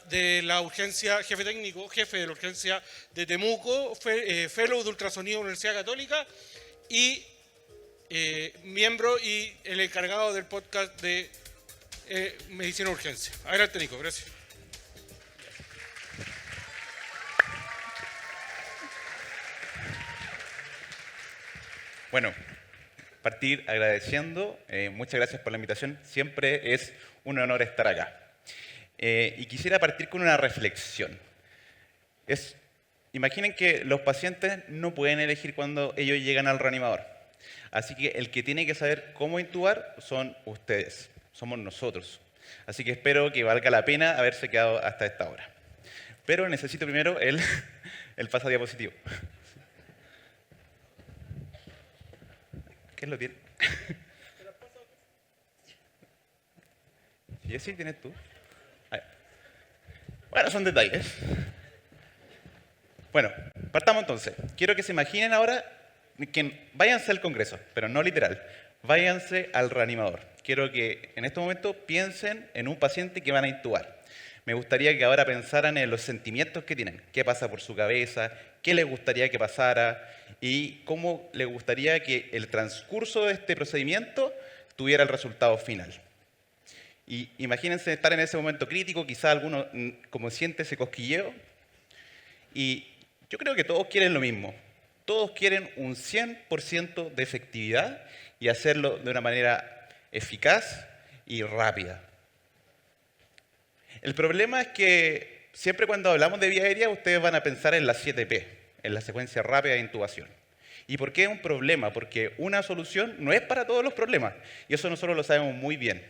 de la urgencia, jefe técnico, jefe de la urgencia de Temuco, fellow de ultrasonido de la Universidad Católica y miembro y el encargado del podcast de Medicina Urgencia. Adelante, Nico, gracias. Bueno, partir agradeciendo, muchas gracias por la invitación, siempre es un honor estar acá. Y quisiera partir con una reflexión. Imaginen que los pacientes no pueden elegir cuando ellos llegan al reanimador. Así que el que tiene que saber cómo intubar son ustedes, somos nosotros. Así que espero que valga la pena haberse quedado hasta esta hora. Pero necesito primero el pasadiapositivo. ¿Quién lo tiene? Jessy, ¿tienes tú? Bueno, son detalles. Bueno, partamos entonces. Quiero que se imaginen ahora que váyanse al Congreso, pero no literal. Váyanse al reanimador. Quiero que en este momento piensen en un paciente que van a intubar. Me gustaría que ahora pensaran en los sentimientos que tienen, qué pasa por su cabeza, qué les gustaría que pasara y cómo les gustaría que el transcurso de este procedimiento tuviera el resultado final. Y imagínense estar en ese momento crítico, quizá alguno como siente ese cosquilleo. Y yo creo que todos quieren lo mismo. Todos quieren un 100% de efectividad y hacerlo de una manera eficaz y rápida. El problema es que siempre cuando hablamos de vía aérea, ustedes van a pensar en las 7P, en la secuencia rápida de intubación. ¿Y por qué es un problema? Porque una solución no es para todos los problemas. Y eso nosotros lo sabemos muy bien.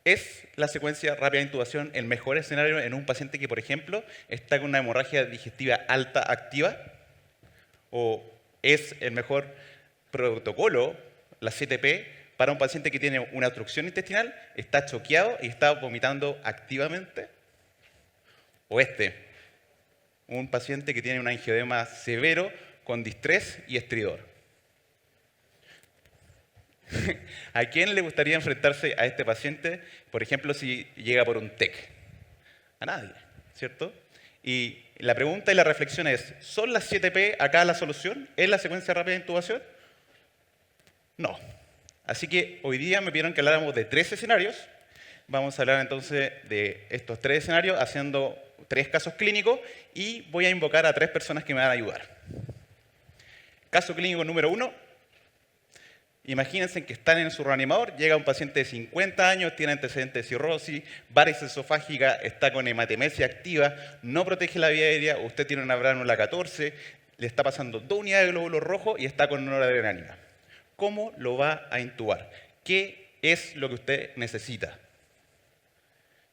¿Es la secuencia rápida de intubación el mejor escenario en un paciente que, por ejemplo, está con una hemorragia digestiva alta activa? ¿O es el mejor protocolo, la 7P, para un paciente que tiene una obstrucción intestinal, está choqueado y está vomitando activamente? ¿O un paciente que tiene un angioedema severo con distrés y estridor? ¿A quién le gustaría enfrentarse a este paciente, por ejemplo, si llega por un TEC? A nadie, ¿cierto? Y la pregunta y la reflexión es, ¿son las 7P acá la solución? ¿Es la secuencia rápida de intubación? No. Así que hoy día me pidieron que habláramos de 3 escenarios. Vamos a hablar entonces de estos 3 escenarios haciendo 3 casos clínicos y voy a invocar a 3 personas que me van a ayudar. Caso clínico número 1. Imagínense que están en su reanimador, llega un paciente de 50 años, tiene antecedentes de cirrosis, varices esofágica, está con hematemesia activa, no protege la vía aérea, usted tiene una bránula 14, le está pasando 2 unidades de glóbulos rojos y está con noradrenalina. ¿Cómo lo va a intubar? ¿Qué es lo que usted necesita?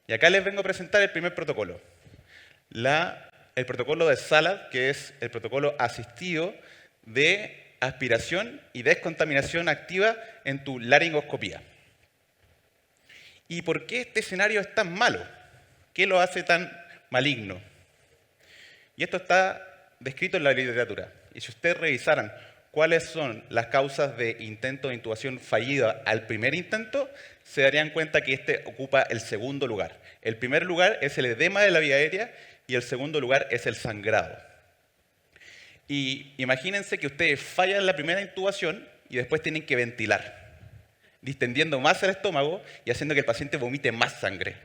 Y acá les vengo a presentar el primer protocolo. El protocolo de SALAD, que es el protocolo asistido de aspiración y descontaminación activa en tu laringoscopía. ¿Y por qué este escenario es tan malo? ¿Qué lo hace tan maligno? Y esto está descrito en la literatura. Y si ustedes revisaran cuáles son las causas de intento de intubación fallida al primer intento, se darían cuenta que este ocupa el segundo lugar. El primer lugar es el edema de la vía aérea y el segundo lugar es el sangrado. Y imagínense que ustedes fallan la primera intubación y después tienen que ventilar, distendiendo más el estómago y haciendo que el paciente vomite más sangre.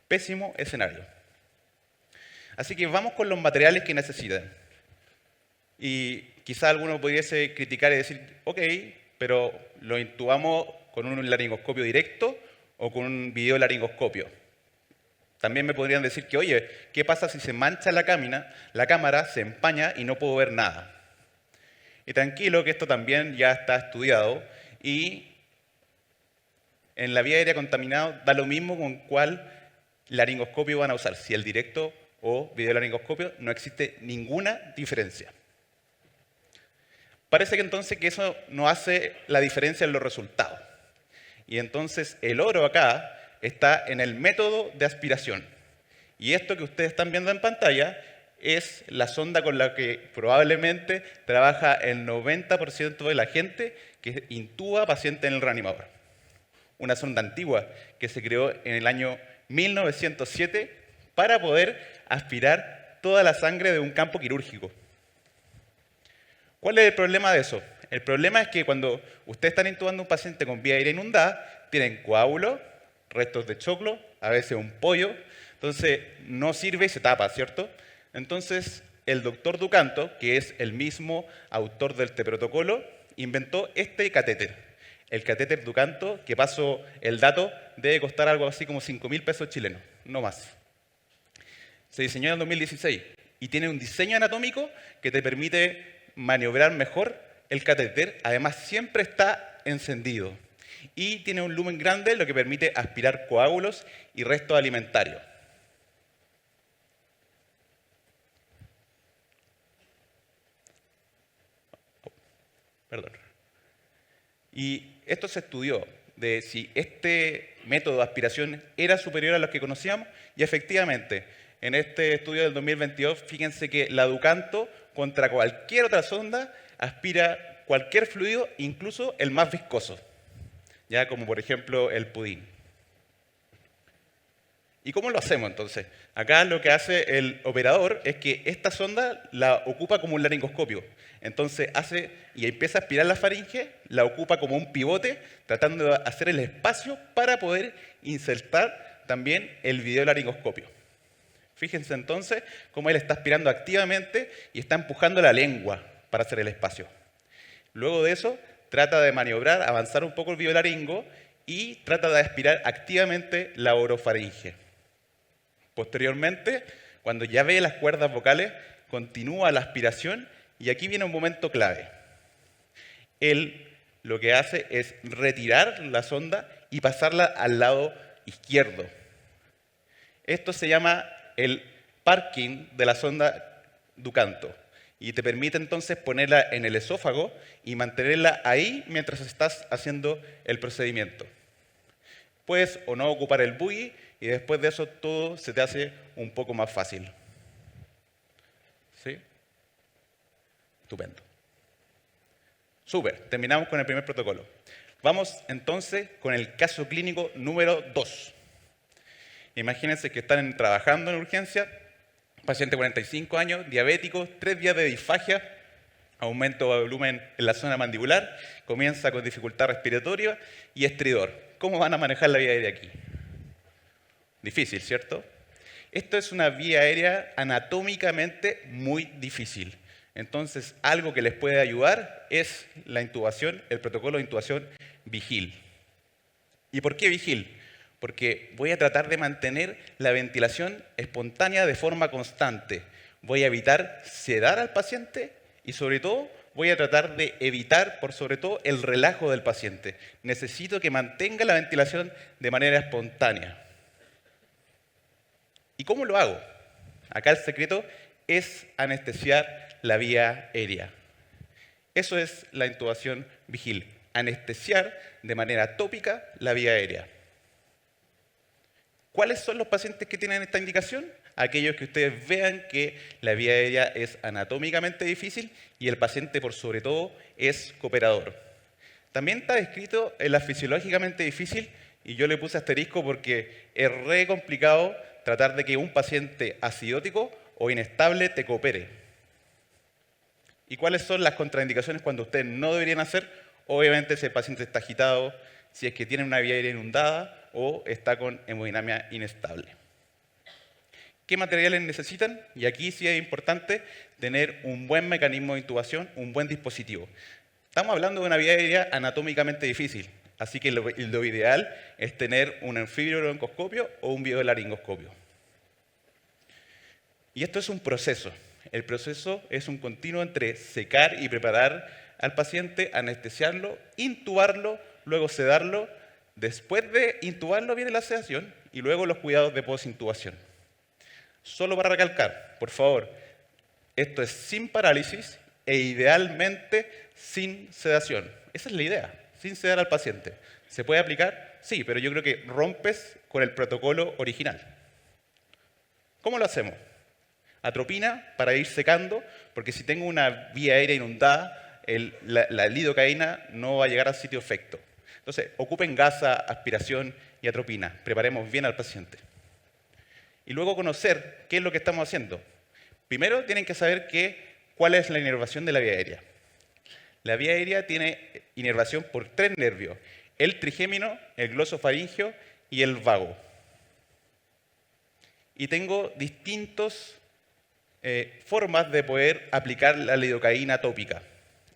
Pésimo escenario. Así que vamos con los materiales que necesitan. Y quizá alguno pudiese criticar y decir, ok, pero ¿lo intubamos con un laringoscopio directo o con un videolaringoscopio? También me podrían decir que, oye, ¿qué pasa si se mancha la cámara se empaña y no puedo ver nada? Y tranquilo que esto también ya está estudiado y en la vía aérea contaminada da lo mismo con cuál laringoscopio van a usar, si el directo o videolaringoscopio, no existe ninguna diferencia. Parece que entonces que eso no hace la diferencia en los resultados. Y entonces el oro acá está en el método de aspiración. Y esto que ustedes están viendo en pantalla es la sonda con la que probablemente trabaja el 90% de la gente que intuba pacientes en el reanimador. Una sonda antigua que se creó en el año 1907 para poder aspirar toda la sangre de un campo quirúrgico. ¿Cuál es el problema de eso? El problema es que cuando ustedes están intubando a un paciente con vía aérea inundada, tienen coágulos, restos de choclo, a veces un pollo, entonces no sirve y se tapa, ¿cierto? Entonces el doctor Ducanto, que es el mismo autor de este protocolo, inventó este catéter. El catéter Ducanto, que paso el dato, debe costar algo así como 5.000 pesos chilenos, no más. Se diseñó en el 2016 y tiene un diseño anatómico que te permite maniobrar mejor el catéter. Además, siempre está encendido y tiene un lumen grande, lo que permite aspirar coágulos y restos alimentarios. Perdón. Y esto se estudió de si este método de aspiración era superior a los que conocíamos y efectivamente, en este estudio del 2022, fíjense que la Ducanto contra cualquier otra sonda aspira cualquier fluido, incluso el más viscoso, ya como por ejemplo el pudín. ¿Y cómo lo hacemos entonces? Acá lo que hace el operador es que esta sonda la ocupa como un laringoscopio. Entonces hace y empieza a aspirar la faringe, la ocupa como un pivote, tratando de hacer el espacio para poder insertar también el videolaringoscopio. Fíjense entonces cómo él está aspirando activamente y está empujando la lengua para hacer el espacio. Luego de eso, trata de maniobrar, avanzar un poco el videolaringo y trata de aspirar activamente la orofaringe. Posteriormente, cuando ya ve las cuerdas vocales, continúa la aspiración y aquí viene un momento clave. Él lo que hace es retirar la sonda y pasarla al lado izquierdo. Esto se llama el parking de la sonda Ducanto y te permite entonces ponerla en el esófago y mantenerla ahí mientras estás haciendo el procedimiento. Puedes o no ocupar el buggy y después de eso todo se te hace un poco más fácil. ¿Sí? Estupendo. Súper, terminamos con el primer protocolo. Vamos entonces con el caso clínico número 2. Imagínense que están trabajando en urgencia, paciente de 45 años, diabético, 3 días de disfagia, aumento de volumen en la zona mandibular, comienza con dificultad respiratoria y estridor. ¿Cómo van a manejar la vía aérea aquí? Difícil, ¿cierto? Esto es una vía aérea anatómicamente muy difícil. Entonces, algo que les puede ayudar es la intubación, el protocolo de intubación Vigil. ¿Y por qué Vigil? Porque voy a tratar de mantener la ventilación espontánea de forma constante. Voy a evitar sedar al paciente y sobre todo voy a tratar de evitar, por sobre todo, el relajo del paciente. Necesito que mantenga la ventilación de manera espontánea. ¿Y cómo lo hago? Acá el secreto es anestesiar la vía aérea. Eso es la intubación Vigil, anestesiar de manera tópica la vía aérea. ¿Cuáles son los pacientes que tienen esta indicación? Aquellos que ustedes vean que la vía aérea es anatómicamente difícil y el paciente, por sobre todo, es cooperador. También está descrito en la fisiológicamente difícil y yo le puse asterisco porque es re complicado tratar de que un paciente acidótico o inestable te coopere. ¿Y cuáles son las contraindicaciones cuando ustedes no deberían hacer? Obviamente si el paciente está agitado, si es que tiene una vía aérea inundada o está con hemodinamia inestable. ¿Qué materiales necesitan? Y aquí sí es importante tener un buen mecanismo de intubación, un buen dispositivo. Estamos hablando de una vía aérea anatómicamente difícil, así que lo ideal es tener un anfibriobroncoscopio o un videolaringoscopio. Y esto es un proceso. El proceso es un continuo entre secar y preparar al paciente, anestesiarlo, intubarlo, luego sedarlo. Después de intubarlo viene la sedación y luego los cuidados de posintubación. Solo para recalcar, por favor, esto es sin parálisis e idealmente sin sedación. Esa es la idea, sin sedar al paciente. ¿Se puede aplicar? Sí, pero yo creo que rompes con el protocolo original. ¿Cómo lo hacemos? Atropina para ir secando, porque si tengo una vía aérea inundada, la lidocaína no va a llegar al sitio efecto. Entonces, ocupen gasa, aspiración y atropina. Preparemos bien al paciente. y luego conocer qué es lo que estamos haciendo. Primero tienen que saber cuál es la inervación de la vía aérea. La vía aérea tiene inervación por 3 nervios: el trigémino, el glosofaringeo y el vago. Y tengo distintas formas de poder aplicar la lidocaína tópica.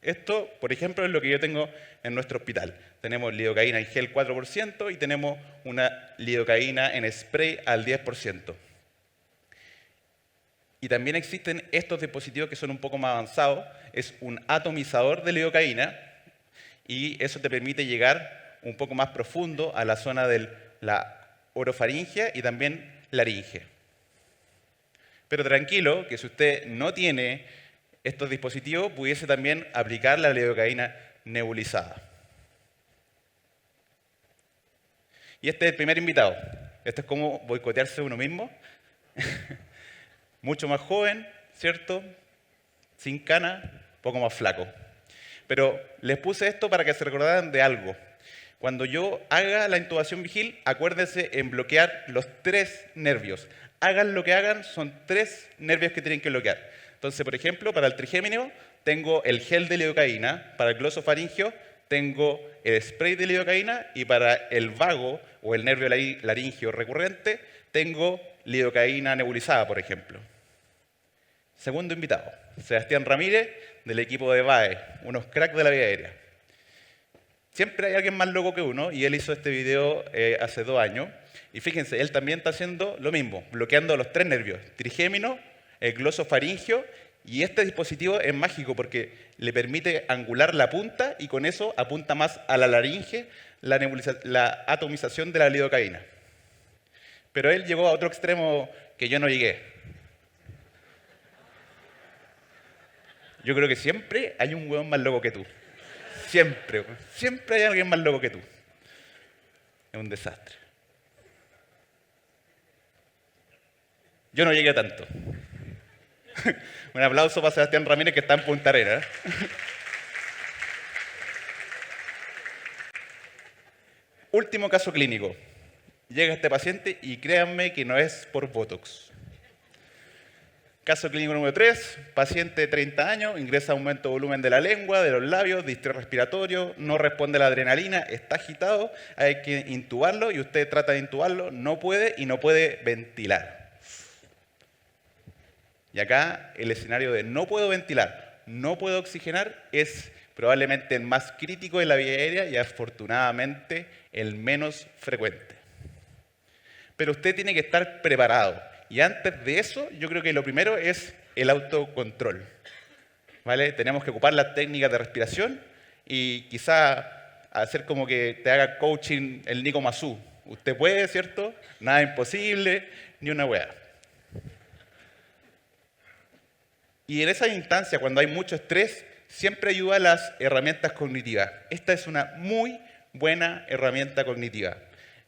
Esto, por ejemplo, es lo que yo tengo en nuestro hospital. Tenemos lidocaína en gel 4% y tenemos una lidocaína en spray al 10%. Y también existen estos dispositivos que son un poco más avanzados. Es un atomizador de lidocaína y eso te permite llegar un poco más profundo a la zona de la orofaringea y también laringe. Pero tranquilo, que si usted no tiene estos dispositivos, pudiese también aplicar la lidocaína nebulizada. Y este es el primer invitado. Esto es como boicotearse uno mismo. Mucho más joven, ¿cierto? Sin cana, poco más flaco. Pero les puse esto para que se recordaran de algo. Cuando yo haga la intubación vigil, acuérdense en bloquear los 3 nervios. Hagan lo que hagan, son 3 nervios que tienen que bloquear. Entonces, por ejemplo, para el trigémino tengo el gel de lidocaína, para el glosofaringeo tengo el spray de lidocaína y para el vago o el nervio laringeo recurrente tengo lidocaína nebulizada, por ejemplo. Segundo invitado, Sebastián Ramírez, del equipo de VAE, unos cracks de la vía aérea. Siempre hay alguien más loco que uno y él hizo este video hace 2 años. Y fíjense, él también está haciendo lo mismo, bloqueando los 3 nervios, trigémino, el glosofaringeo, y este dispositivo es mágico porque le permite angular la punta y con eso apunta más a la laringe, la atomización de la lidocaína. Pero él llegó a otro extremo que yo no llegué. Yo creo que siempre hay un hueón más loco que tú. Siempre hay alguien más loco que tú. Es un desastre. Yo no llegué a tanto. Un aplauso para Sebastián Ramírez, que está en Punta Arenas. Último caso clínico. Llega este paciente y créanme que no es por Botox. Caso clínico número 3, paciente de 30 años, ingresa aumento de volumen de la lengua, de los labios, distrés respiratorio, no responde a la adrenalina, está agitado, hay que intubarlo y usted trata de intubarlo, no puede y no puede ventilar. Y acá el escenario de no puedo ventilar, no puedo oxigenar es probablemente el más crítico de la vía aérea y afortunadamente el menos frecuente. Pero usted tiene que estar preparado. Y antes de eso, yo creo que lo primero es el autocontrol. ¿Vale? Tenemos que ocupar las técnicas de respiración y quizá hacer como que te haga coaching el Nico Mazú. Usted puede, ¿cierto? Nada imposible, ni una weá. Y en esa instancia, cuando hay mucho estrés, siempre ayuda a las herramientas cognitivas. Esta es una muy buena herramienta cognitiva.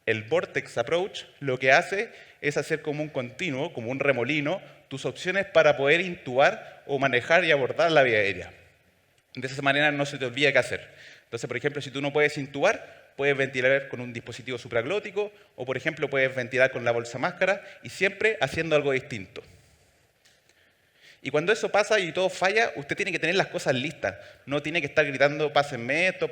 El Vortex Approach lo que hace es hacer como un continuo, como un remolino, tus opciones para poder intubar o manejar y abordar la vía aérea. De esa manera no se te olvida qué hacer. Entonces, por ejemplo, si tú no puedes intubar, puedes ventilar con un dispositivo supraglótico o, por ejemplo, puedes ventilar con la bolsa máscara y siempre haciendo algo distinto. Y cuando eso pasa y todo falla, usted tiene que tener las cosas listas. No tiene que estar gritando, pásenme esto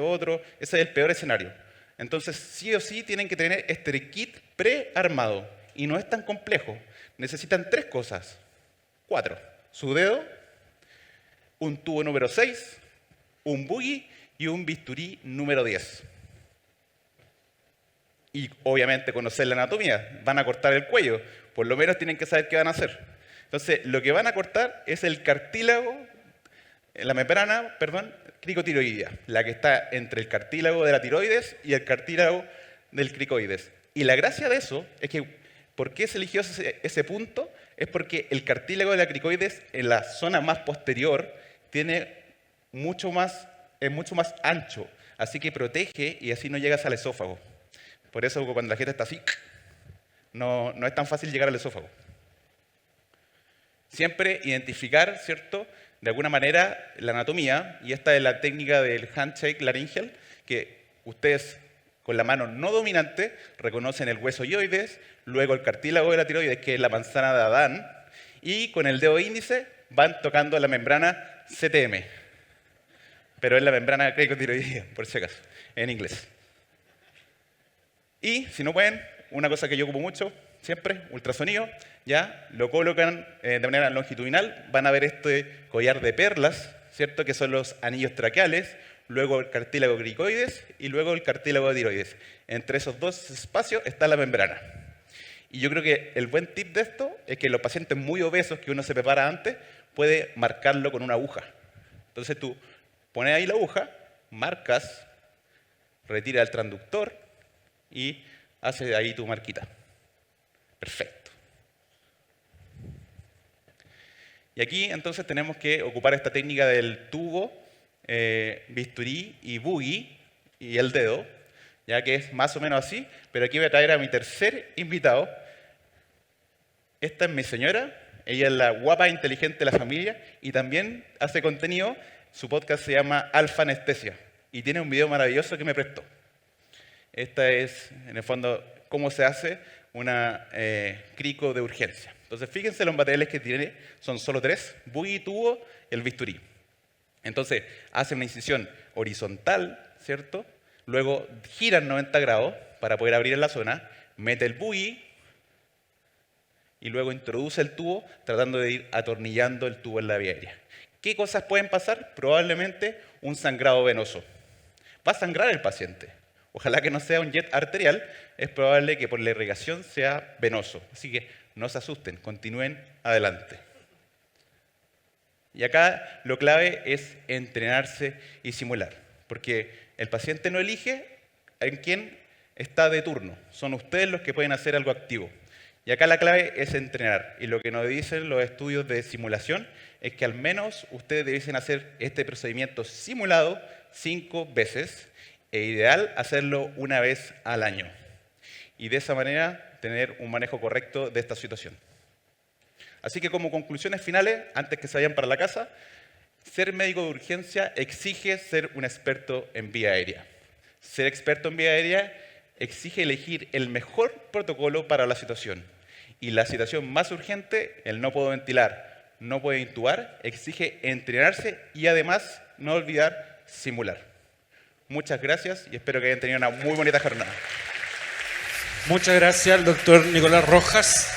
otro. Ese es el peor escenario. Entonces, sí o sí tienen que tener este kit prearmado. Y no es tan complejo. Necesitan 3 cosas. 4. Su dedo, un tubo número 6, un buggy y un bisturí número 10. Y obviamente conocer la anatomía. Van a cortar el cuello. Por lo menos tienen que saber qué van a hacer. Entonces, lo que van a cortar es el cartílago, la membrana, cricotiroidea, la que está entre el cartílago de la tiroides y el cartílago del cricoides. Y la gracia de eso es que, ¿por qué se eligió ese punto? Es porque el cartílago de la cricoides en la zona más posterior es mucho más ancho, así que protege y así no llegas al esófago. Por eso cuando la gente está así, no es tan fácil llegar al esófago. Siempre identificar, ¿cierto?, de alguna manera la anatomía, y esta es la técnica del handshake laringeal, que ustedes con la mano no dominante reconocen el hueso hioides, luego el cartílago de la tiroides, que es la manzana de Adán, y con el dedo índice van tocando la membrana CTM. Pero es la membrana cricotiroidea, por si acaso, en inglés. Y, si no pueden, una cosa que yo ocupo mucho, siempre, ultrasonido, ya lo colocan de manera longitudinal, van a ver este collar de perlas, ¿cierto? Que son los anillos traqueales, luego el cartílago cricoides y luego el cartílago de tiroides. Entre esos dos espacios está la membrana. Y yo creo que el buen tip de esto es que los pacientes muy obesos que uno se prepara antes, puede marcarlo con una aguja. Entonces tú pones ahí la aguja, marcas, retira el transductor y haces ahí tu marquita. Perfecto. Y aquí entonces tenemos que ocupar esta técnica del tubo, bisturí y boogie y el dedo, ya que es más o menos así, pero aquí voy a traer a mi tercer invitado. Esta es mi señora, ella es la guapa inteligente de la familia y también hace contenido, su podcast se llama Alfa Anestesia y tiene un video maravilloso que me prestó. Esta es, en el fondo, cómo se hace una crico de urgencia. Entonces, fíjense los materiales que tiene, son solo 3, boogie, tubo, el bisturí. Entonces, hace una incisión horizontal, ¿cierto? Luego giran 90 grados para poder abrir en la zona, mete el boogie y luego introduce el tubo tratando de ir atornillando el tubo en la vía aérea. ¿Qué cosas pueden pasar? Probablemente un sangrado venoso. Va a sangrar el paciente. Ojalá que no sea un jet arterial, es probable que por la irrigación sea venoso. Así que no se asusten, continúen adelante. Y acá lo clave es entrenarse y simular, porque el paciente no elige en quién está de turno, son ustedes los que pueden hacer algo activo. Y acá la clave es entrenar, y lo que nos dicen los estudios de simulación es que al menos ustedes debiesen hacer este procedimiento simulado 5 veces, e ideal hacerlo una vez al año. Y de esa manera tener un manejo correcto de esta situación. Así que como conclusiones finales, antes que se vayan para la casa, ser médico de urgencia exige ser un experto en vía aérea. Ser experto en vía aérea exige elegir el mejor protocolo para la situación. Y la situación más urgente, el no puedo ventilar, no puedo intubar, exige entrenarse y además no olvidar simular. Muchas gracias y espero que hayan tenido una muy bonita jornada. Muchas gracias al doctor Nicolás Rojas.